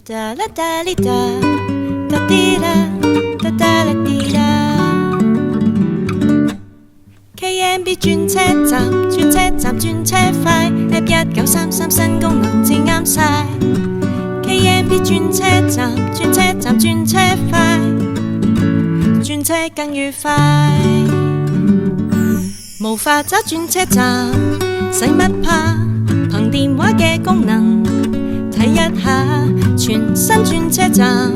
da la da li da da di da da da la di da。 KMB 轉車站，轉車站轉車快 ，App 1933新功能至啱晒。KMB 轉車站，轉車站轉車快，轉車更愉快。無法找轉車站，使乜怕？憑電話嘅功能。 睇一下全新轉車站，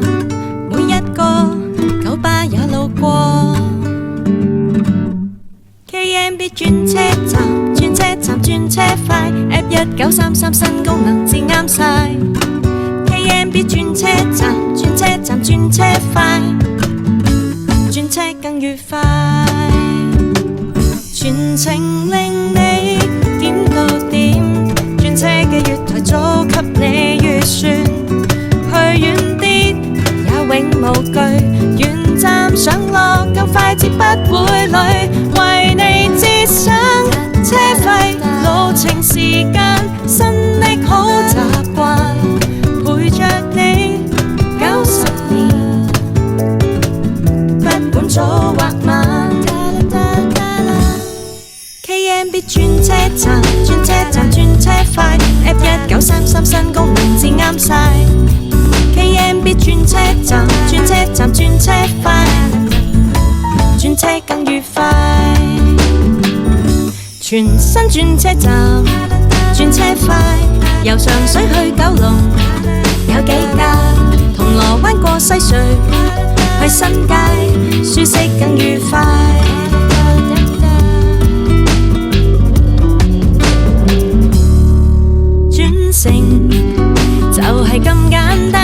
每一個九巴也路過。KMB 轉車站，轉車站轉車快 ，App 1933新功能至啱晒。KMB 轉車站，轉車站轉車快，轉車更愉快，全程令你點到點。 轉車嘅月台早給你預算，去遠啲也永無懼，遠站上落夠快捷不會累，為你節省車費、路程時間，新的好習慣，陪着你90年，不管早或晚。 KMB 轉車站，轉車站轉車快 ，App 1933新功能至啱晒。KMB 轉車站，轉車站轉車快，轉車更愉快。全新轉車站，轉車快，由上水去九龍有幾架，銅鑼灣過西隧去新界，舒適更愉快。 轉乘就係咁簡單，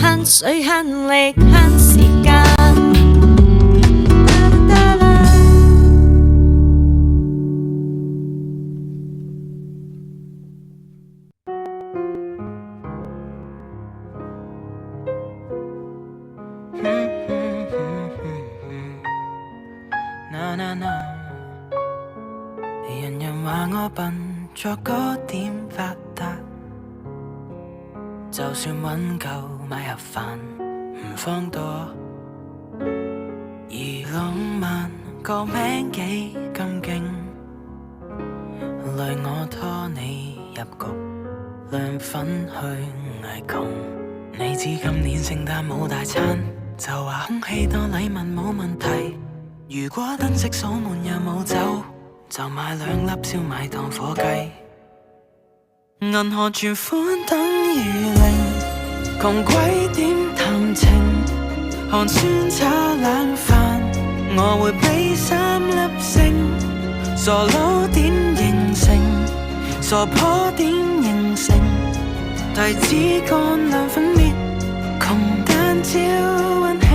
慳水慳力慳時間。人人話我笨，作歌點發達？就算揾夠買盒飯唔方多，而浪漫個名幾咁勁，累我拖你入局，亮粉去捱窮。你知今年聖誕冇大餐，就話空氣多禮物冇問題。如果燈飾鎖門又冇走，就買2粒燒賣當火雞。銀行存款等於零，窮鬼點談情？寒酸炒冷飯，我會俾3粒星。傻佬點形成？傻婆點形成？提子乾涼粉滅，窮蛋焦溫馨。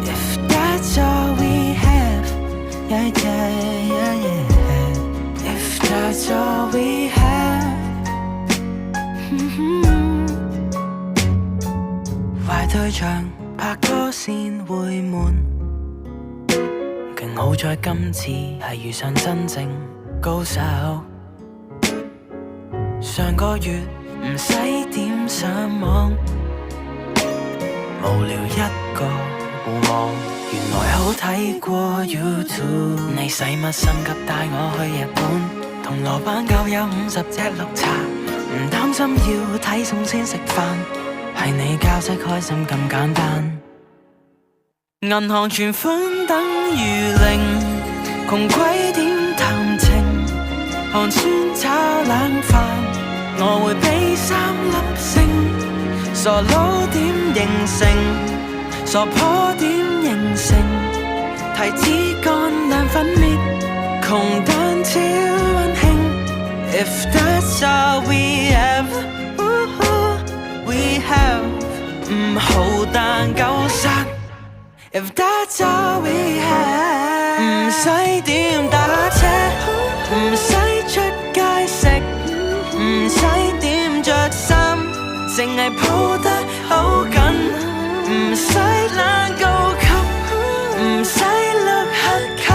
If that's all we have, yeah yeah yeah yeah. If that's all we have. 壞對象拍拖先會悶，勁好在今次係遇上真正高手。上個月唔使點上網，無聊一個互望，原來好睇過 YouTube。你使乜心急帶我去日本？銅鑼灣夠有50隻綠茶。唔擔心要睇餸先食飯，係你教識開心咁簡單。銀行存款等於零，窮鬼點談情？寒酸炒冷飯，我會俾3粒星。傻佬點形成？傻婆點形成？提子乾涼粉滅，窮蛋超溫馨。If that's all we have, we have 唔好但夠殺。If that's all we have， 唔使點打車，唔使出街食，唔使點着衫，淨係抱得好緊，唔使懶高級，唔使碌黑卡，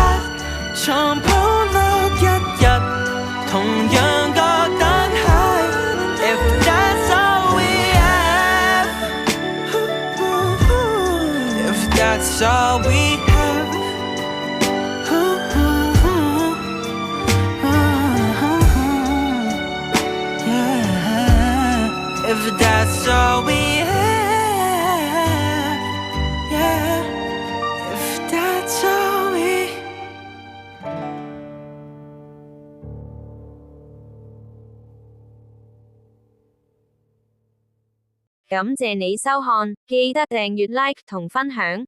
床鋪碌一日，同樣覺得 high。If that's all we have， that's all we have. Yeah, if that's all we have, yeah, if that's all we. 感謝你收看，記得訂閱 like 同分享。